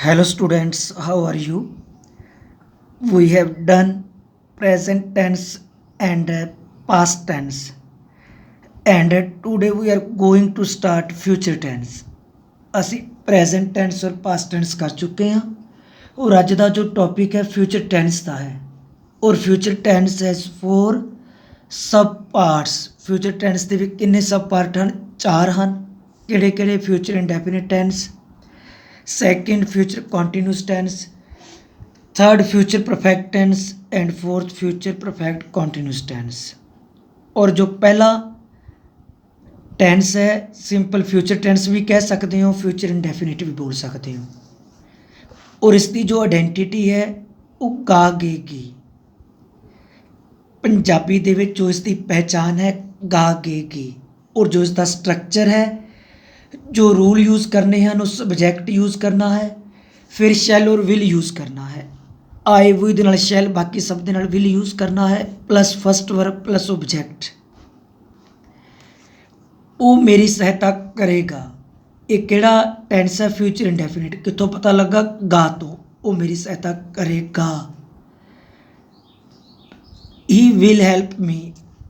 Hello students, how are you? We have done present tense and past tense, and today we are going to start future tense. ਅਸੀਂ present tense और past tense ਕਰ ਚੁੱਕੇ ਹਾਂ ਔਰ ਅੱਜ ਦਾ ਜੋ topic ਹੈ future tense ਦਾ ਹੈ ਔਰ future tense has four sub parts. future tense ਦੇ ਵੀ ਕਿੰਨੇ ਸਬ ਪਾਰਟ ਹਨ? 4 ਹਨ। ਕਿਹੜੇ ਕਿਹੜੇ? future indefinite tense, second future continuous tense, third future perfect tense and fourth future perfect continuous tense। और जो पहला टेंस है सिंपल फ्यूचर टेंस भी कह सकते हो, फ्यूचर इंडेफिनिट भी बोल सकते हो। और इसकी जो आइडेंटिटी है वो गा गे गी। पंजाबी दे विच जो इसकी पहचान है गा गे गी। और जो इसका स्ट्रक्चर है, जो रूल यूज़ करने हैं उस सब्जैक्ट यूज़ करना है, फिर शैल और विल यूज़ करना है। आए वो दे नाल शैल, बाकी सब दे नाल विल यूज़ करना है, plus first verb plus object. वो मेरी सहायता करेगा। ये किहड़ा टेंस है? Future indefinite. कितों पता लगा? गा तो। वो मेरी सहायता करेगा। ही विल हेल्प मी,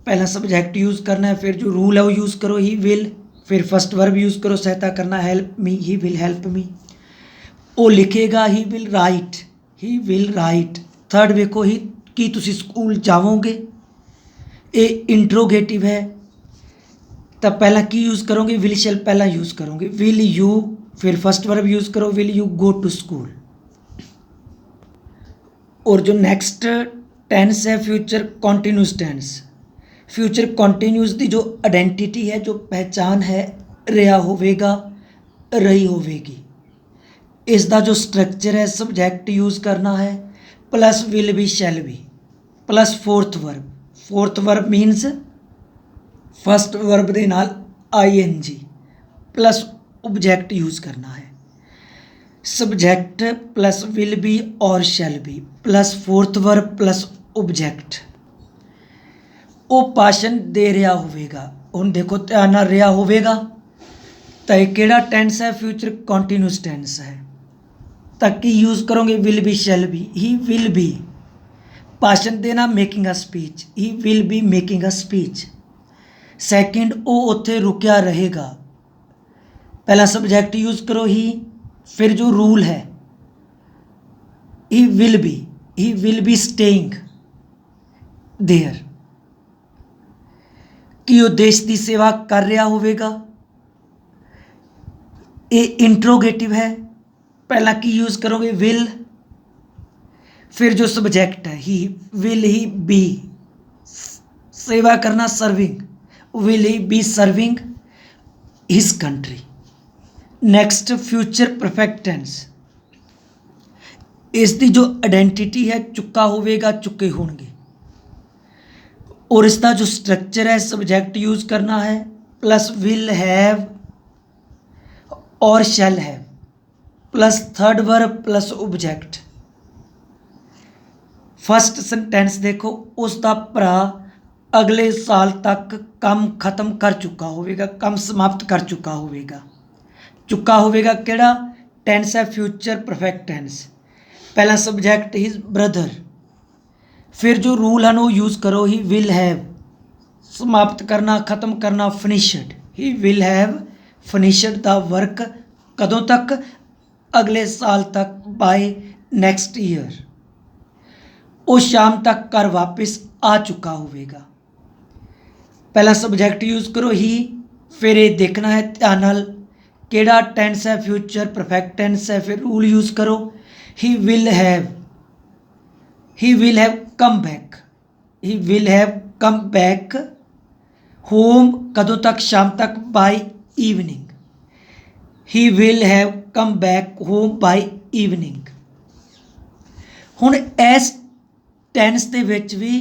पहला सब्जैक्ट यूज़ करना है, फिर जो रूल है वो यूज़ करो, ही विल, फिर फर्स्ट वर्ब यूज़ करो, सहायता करना, help me, he will help me. वो लिखेगा, he will write, he will write. Third वेखो, ही की तुसी स्कूल जाओगे, ये इंट्रोगेटिव है तो पहला की यूज़ करोगे? विल शैल पहला यूज़ करोगे। विल यू, फिर फर्स्ट वर्ब यूज़ करो, will you go to school. और जो नेक्स्ट टेंस है future continuous tense. Future continuous की जो आइडेंटिटी है, जो पहचान है, रहा होवेगा, रही होवेगी। इसका जो स्ट्रक्चर है, सब्जैक्ट यूज़ करना है, plus will be shall be, plus fourth verb. Fourth verb मीनस first verb के नाल ING प्लस ऑब्जैक्ट यूज़ करना है। सब्जैक्ट प्लस विल बी और shall be plus fourth verb plus object. वो भाषण दे रहा होवेगा। हुण देखो ध्यान नाल, रहा होवेगा तो ये किहड़ा टेंस है? फ्यूचर कॉन्टीन्यूस टेंस है। तो की यूज़ करोगे? Will be shall be. He will B, भाषण देना, making a speech, he will be making a speech. Second, वो उत्थे रुकिया रहेगा, पहला सब्जैक्ट यूज़ करो ही, फिर जो रूल है he will be staying there. कि वो देश की सेवा कर रहा होवेगा, ये इंट्रोगेटिव है, पहला की यूज़ करोगे? विल, फिर जो सब्जैक्ट है ही, विल ही बी, सेवा करना, serving, will he be serving his country. Next future perfect tense. इसकी जो आइडेंटिटी है, चुका होवेगा, चुके होंगे। और इसका जो स्ट्रक्चर है, सब्जैक्ट यूज़ करना है, प्लस विल हैव और शैल have, plus third verb plus object. First sentence देखो, उसका भरा अगले साल तक काम खत्म कर चुका होवेगा, काम समाप्त कर चुका होवेगा। चुका होवेगा किहड़ा टेंस है? Future perfect tense. पहला सब्जैक्ट हिज ब्रदर, फिर जो रूल है वो यूज़ करो, ही विल हैव, समाप्त करना, ख़त्म करना, finished, he will have finished the work, कदों तक? अगले साल तक, बाय नेक्स्ट ईयर। वो शाम तक घर वापस आ चुका होवेगा। पहला सब्जैक्ट यूज़ करो ही, फिर ये देखना है ध्यान नाल किहड़ा टेंस है? फ्यूचर परफेक्ट टेंस है। फिर रूल यूज़ करो, he will have come back, he will have come back home, कदों तक? शाम तक, by evening, he will have come back home by evening. हुण इस टेंस दे विच भी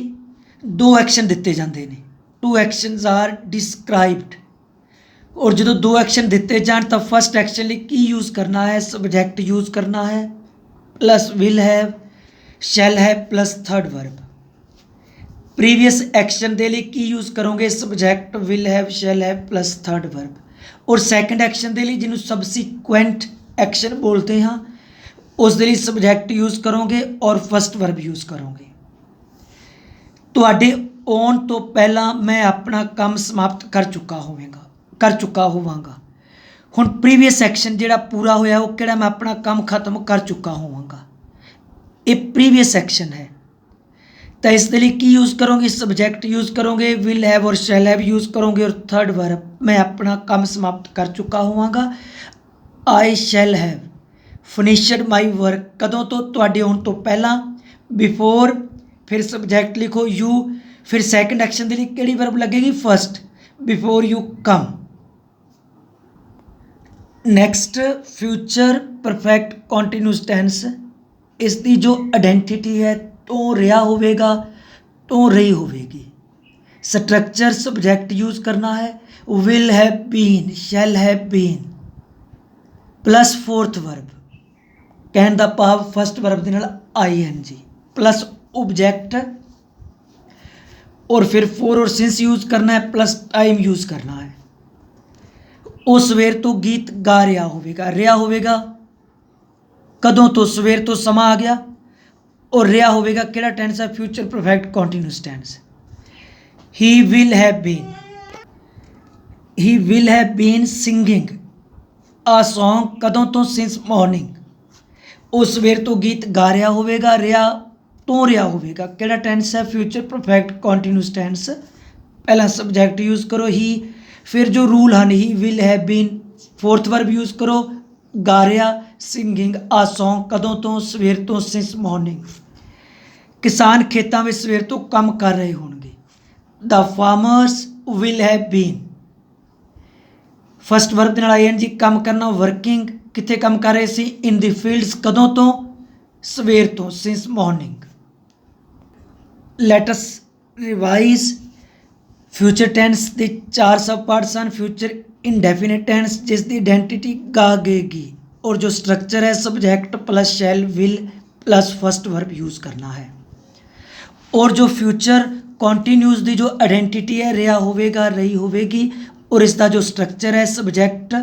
दो एक्शन दिते जाते हैं, टू एक्शनस आर डिस्क्राइब्ड। और जो दो एक्शन दिते जान तो फर्स्ट एक्शन लिए की यूज़ करना है? सब्जैक्ट यूज़ करना है, plus will have, shall have plus third verb. Previous action दे लिए की यूज़ करोगे? Subject will have, shall have plus third verb. और सैकेंड एक्शन दे लिए जिन्होंने सबसीक्वेंट एक्शन बोलते हैं, ਉਸ ਦੇ ਲਈ ਸਬਜੈਕਟ ਯੂਜ਼ ਕਰੋਗੇ ਔਰ ਫਸਟ ਵਰਬ ਯੂਜ਼ ਕਰੋਗੇ। ਤੁਹਾਡੇ ਆਉਣ ਤੋਂ ਪਹਿਲਾਂ ਮੈਂ ਆਪਣਾ ਕੰਮ ਸਮਾਪਤ ਕਰ ਚੁੱਕਾ ਹੋਵਾਂਗਾ। ਹੁਣ ਪ੍ਰੀਵੀਅਸ ਐਕਸ਼ਨ ਜਿਹੜਾ ਪੂਰਾ ਹੋਇਆ ਉਹ ਕਿਹੜਾ, ਮੈਂ ਆਪਣਾ ਕੰਮ ਖਤਮ ਕਰ ਚੁੱਕਾ ਹੋਵਾਂਗਾ। ਇਹ ਪ੍ਰੀਵੀਅਸ ਐਕਸ਼ਨ ਹੈ, ਤਾਂ ਇਸ ਦੇ ਲਈ ਕੀ ਯੂਜ਼ ਕਰੋਗੇ, ਸਬਜੈਕਟ ਯੂਜ਼ ਕਰੋਗੇ, ਵਿਲ ਹੈਵ ਔਰ ਸ਼ੈਲ ਹੈਵ ਯੂਜ਼ ਕਰੋਗੇ ਔਰ ਥਰਡ ਵਰਬ ਮੈਂ ਆਪਣਾ ਕੰਮ ਸਮਾਪਤ ਕਰ ਚੁੱਕਾ ਹੋਵਾਂਗਾ। I shall have finished my work, ਕਦੋਂ ਤੋਂ, ਤੁਹਾਡੇ ਆਉਣ ਤੋਂ ਪਹਿਲਾਂ। ਬਿਫੋਰ, ਫਿਰ ਸਬਜੈਕਟ ਲਿਖੋ ਯੂ, ਫਿਰ ਸੈਕੰਡ ਐਕਸ਼ਨ ਦੇ ਲਈ ਕਿਹੜੀ ਵਰਬ ਲੱਗੇਗੀ, first, before you come. Next future perfect continuous tense, ਇਸ ਦੀ ਜੋ ਆਇਡੈਂਟੀਟੀ ਹੈ ਤੋਂ ਰਿਹਾ ਹੋਵੇਗਾ, ਤੋਂ ਰਹੀ ਹੋਵੇਗੀ। ਸਟਰਕਚਰ ਸਬਜੈਕਟ ਯੂਜ਼ ਕਰਨਾ ਹੈ, will have bean, shell have been plus fourth verb, ਕਹਿਣ ਦਾ ਭਾਵ ਫਸਟ ਵਰਬ ਦੇ ਨਾਲ ING ਪਲੱਸ ऑब्जेक्ट और फिर फॉर और सिंस यूज करना है प्लस टाइम यूज करना है। ਉਹ ਸਵੇਰ ਤੋਂ ਗੀਤ ਗਾ ਰਿਹਾ ਹੋਵੇਗਾ ਕਦੋਂ ਤੋਂ, ਸਵੇਰ ਤੋਂ ਸਮਾਂ ਆ ਗਿਆ, ਔਰ ਰਿਹਾ ਹੋਵੇਗਾ ਕਿਹੜਾ ਟੈਂਸ ਹੈ, future perfect continuous tense. He will have been singing a song, ਕਦੋਂ ਤੋਂ, ਸਿੰਸ ਮਾਰਨਿੰਗ। ਉਹ ਸਵੇਰ ਤੋਂ ਗੀਤ ਗਾ ਰਿਹਾ ਹੋਵੇਗਾ, ਰਿਹਾ ਹੋਵੇਗਾ ਕਿਹੜਾ ਟੈਂਸ ਹੈ, ਫਿਊਚਰ ਪਰਫੈਕਟ ਕੰਟੀਨਿਊਸ ਟੈਂਸ। ਪਹਿਲਾਂ ਸਬਜੈਕਟ ਯੂਜ਼ ਕਰੋ ਹੀ, ਫਿਰ ਜੋ ਰੂਲ ਹਨ ਹੀ will have bean, fourth verb use ਕਰੋ, ਗਾ ਰਿਹਾ, ਸਿੰਗਿੰਗ ਆ ਸੌਂਗ, ਕਦੋਂ ਤੋਂ, ਸਵੇਰ ਤੋਂ, ਸਿੰਸ ਮਾਰਨਿੰਗ। ਕਿਸਾਨ ਖੇਤਾਂ ਵਿੱਚ ਸਵੇਰ ਤੋਂ ਕੰਮ ਕਰ ਰਹੇ ਹੋਣਗੇ। The farmers will have been, first verb ਦੇ ਨਾਲ ING, ਕੰਮ ਕਰਨਾ, ਵਰਕਿੰਗ, ਕਿੱਥੇ ਕੰਮ ਕਰ ਰਹੇ ਸੀ, ਇਨ ਦੀ ਫੀਲਡਸ, ਕਦੋਂ ਤੋਂ, ਸਵੇਰ ਤੋਂ, since morning. Let us revise. Future tense ਦੇ 4 ਸਬ ਪਾਰਟਸ ਹਨ। ਫਿਊਚਰ ਇਨਡੈਫੀਨਿਟ ਟੈਂਸ, ਜਿਸ ਦੀ ਆਇਡੈਂਟੀਟੀ ਗਾਗੇਗੀ, ਔਰ ਜੋ ਸਟਰਕਚਰ ਹੈ subject plus shall will plus first verb use करना है। और जो फ्यूचर कॉन्टीन्यूस की जो आइडेंटिटी है रहा होवेगा रही होवेगी, और इसका जो स्ट्रक्चर है subject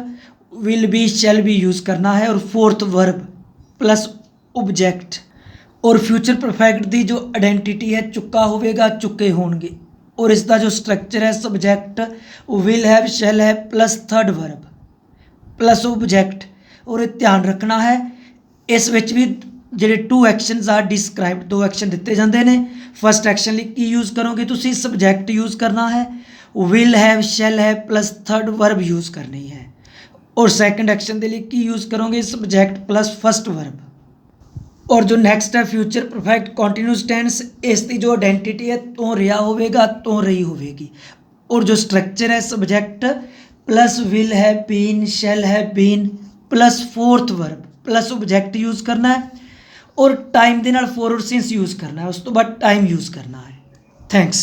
will be shall be use करना है, और फोर्थ वर्ब प्लस ऑब्जेक्ट। और फ्यूचर परफेक्ट की जो आइडेंटिटी है चुका होवेगा चुके होंगे, और इसका जो स्ट्रक्चर है subject will have shall have plus third verb plus object. और ध्यान रखना है इस विच भी ਜਿਹੜੇ 2 एक्शनस आर डिस्क्राइब, 2 एक्शन दिते जाते हैं। फस्ट एक्शन लिए की यूज़ करोगे तुसी सब्जेक्ट यूज़ करना है, will have shall have plus third verb use करनी है। और सैकेंड एक्शन के लिए की यूज़ करोगे सब्जेक्ट प्लस फर्स्ट वर्ब। और जो नेक्स्ट है फ्यूचर परफेक्ट कॉन्टीन्यूस टेंस, इसकी जो आइडेंटिटी है तो रहा होवेगा तो रही होवेगी, और जो स्ट्रक्चर है subject plus will have been shall have been plus fourth verb plus object use करना है, और टाइम के नाल फॉर और सिंस यूज़ करना है, उस तो बाद टाइम यूज़ करना है। थैंक्स।